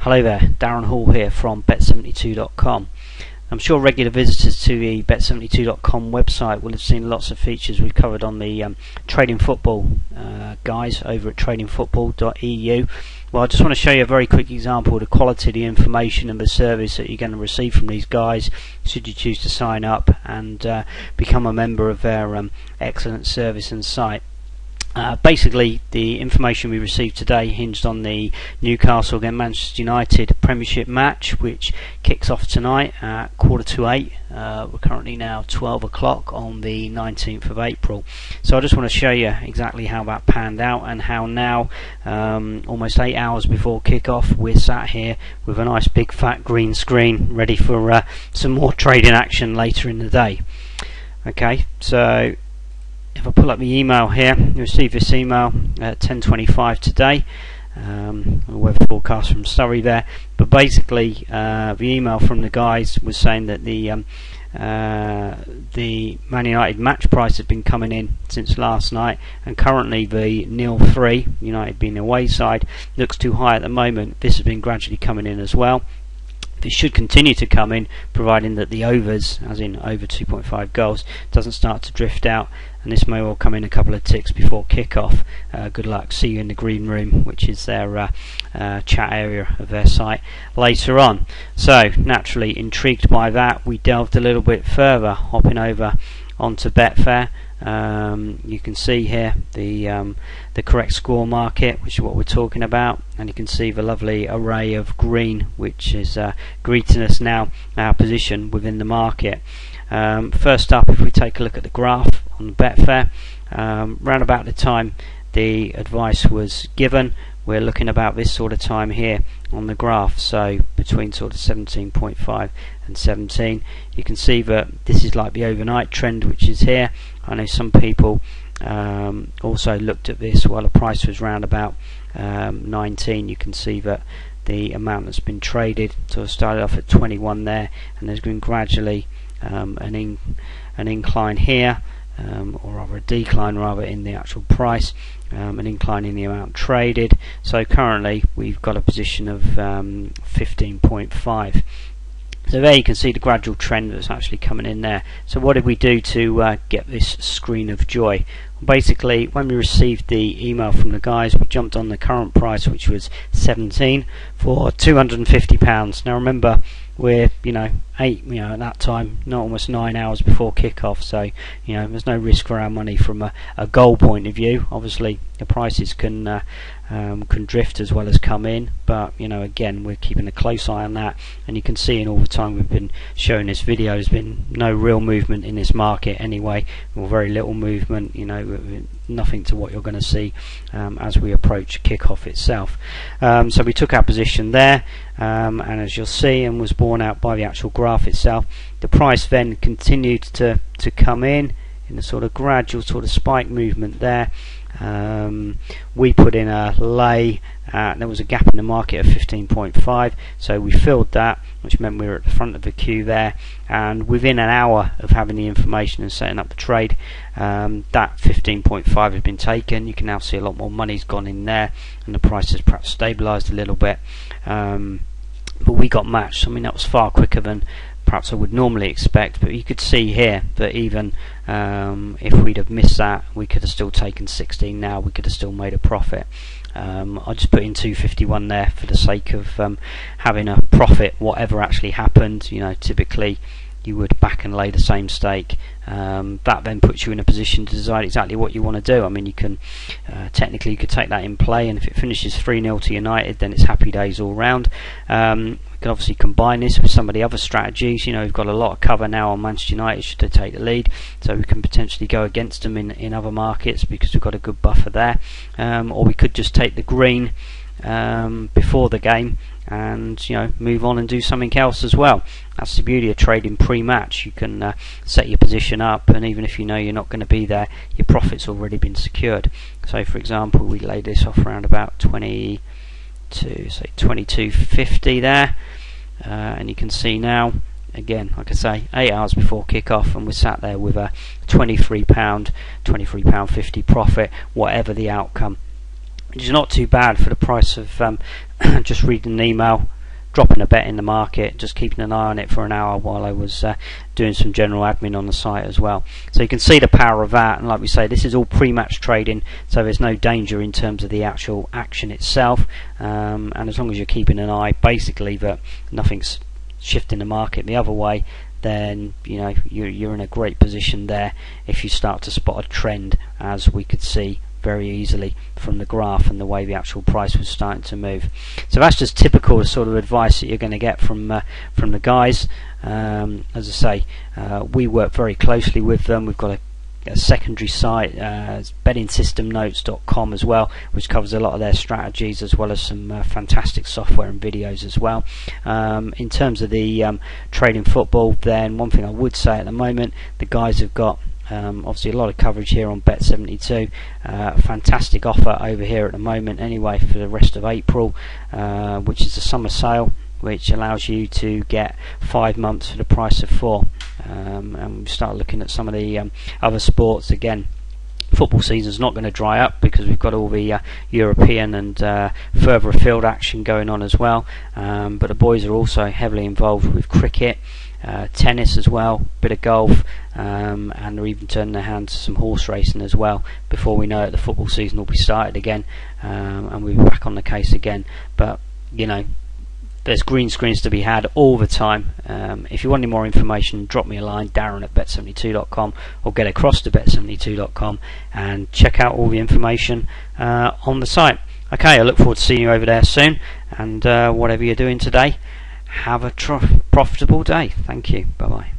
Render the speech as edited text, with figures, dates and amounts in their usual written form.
Hello there, Darren Hall here from Bet72.com. I'm sure regular visitors to the Bet72.com website will have seen lots of features we've covered on the Trading Football guys over at tradingfootball.eu. Well, I just want to show you a very quick example of the quality of the information and the service that you're going to receive from these guys should you choose to sign up and become a member of their excellent service and site. Basically, the information we received today hinged on the Newcastle against Manchester United Premiership match, which kicks off tonight at 7:45. We're currently now 12 o'clock on the 19th of April. So I just want to show you exactly how that panned out and how now, almost 8 hours before kick-off, we're sat here with a nice big fat green screen ready for some more trading action later in the day. Okay, so if I pull up the email here, you receive this email at 10:25 today. Weather forecast from Surrey there, but basically the email from the guys was saying that the Man United match price has been coming in since last night, and currently the 0-3, United being the away side, looks too high at the moment. This has been gradually coming in as well. It should continue to come in, providing that the overs, as in over 2.5 goals, doesn't start to drift out, and this may well come in a couple of ticks before kick-off. Good luck. See you in the green room, which is their chat area of their site, later on. So, naturally intrigued by that, we delved a little bit further, hopping over onto Betfair. You can see here the correct score market, which is what we're talking about, and you can see the lovely array of green, which is greeting us now, our position within the market. First up, if we take a look at the graph on Betfair, round about the time the advice was given, we're looking about this sort of time here on the graph, so between sort of 17.5 and 17. You can see that this is like the overnight trend, which is here. I know some people also looked at this while the price was round about 19. You can see that the amount that's been traded sort of started off at 21 there, and there's been gradually an incline here, or rather a decline rather in the actual price, an incline in the amount traded. So currently we've got a position of 15.5. So there you can see the gradual trend that's actually coming in there. So what did we do to get this screen of joy? Basically, when we received the email from the guys, we jumped on the current price, which was 17 for £250. Now remember, we're at that time, not almost 9 hours before kick-off, so there's no risk for our money from a goal point of view. Obviously the prices can drift as well as come in, but again, we're keeping a close eye on that, and you can see in all the time we've been showing this video, there's been no real movement in this market anyway, or very little movement, nothing to what you're going to see as we approach kick-off itself. So we took our position there, and as you'll see, and was borne out by the actual graph itself, the price then continued to come in a sort of gradual sort of spike movement there. We put in a lay, there was a gap in the market of 15.5, so we filled that, which meant we were at the front of the queue there, and within an hour of having the information and setting up the trade, that 15.5 has been taken. You can now see a lot more money's gone in there, and the price has perhaps stabilised a little bit, but we got matched. I mean, that was far quicker than perhaps I would normally expect, but you could see here that even if we'd have missed that, we could have still taken 16 now, we could have still made a profit. I just put in 251 there for the sake of having a profit whatever actually happened. Typically you would back and lay the same stake. That then puts you in a position to decide exactly what you want to do. I mean, you can technically you could take that in play, and if it finishes 3-0 to United, then it's happy days all round. We can obviously combine this with some of the other strategies. We've got a lot of cover now on Manchester United should they take the lead, so we can potentially go against them in other markets because we've got a good buffer there, or we could just take the green before the game and move on and do something else as well. That's the beauty of trading pre-match. You can set your position up, and even if you're not going to be there, your profit's already been secured. So for example, we lay this off around about 22.50 there, and you can see now, again, like I say, 8 hours before kick-off, and we're sat there with a £23.50 profit, whatever the outcome. which is not too bad for the price of just reading an email, dropping a bet in the market, just keeping an eye on it for an hour while I was doing some general admin on the site as well. So you can see the power of that, and like we say, this is all pre-match trading, so there's no danger in terms of the actual action itself, and as long as you're keeping an eye basically that nothing's shifting the market the other way, then you know you're in a great position there if you start to spot a trend, as we could see very easily from the graph and the way the actual price was starting to move. So that's just typical sort of advice that you're going to get from the guys. As I say, we work very closely with them. We've got a secondary site, bettingsystemnotes.com as well, which covers a lot of their strategies, as well as some fantastic software and videos as well. In terms of the trading football, then one thing I would say at the moment, the guys have got obviously a lot of coverage here on Bet72. Fantastic offer over here at the moment anyway for the rest of April, which is the summer sale, which allows you to get 5 months for the price of 4. And we start looking at some of the other sports. Again, football season's not going to dry up because we've got all the European and further afield action going on as well, but the boys are also heavily involved with cricket, tennis as well, bit of golf, and they're even turning their hands to some horse racing as well. Before we know it, the football season will be started again, and we'll be back on the case again. But you know, there's green screens to be had all the time. If you want any more information, drop me a line, darren@bet72.com, or get across to bet72.com and check out all the information on the site. Okay, I look forward to seeing you over there soon, and whatever you're doing today, have a profitable day. Thank you. Bye bye.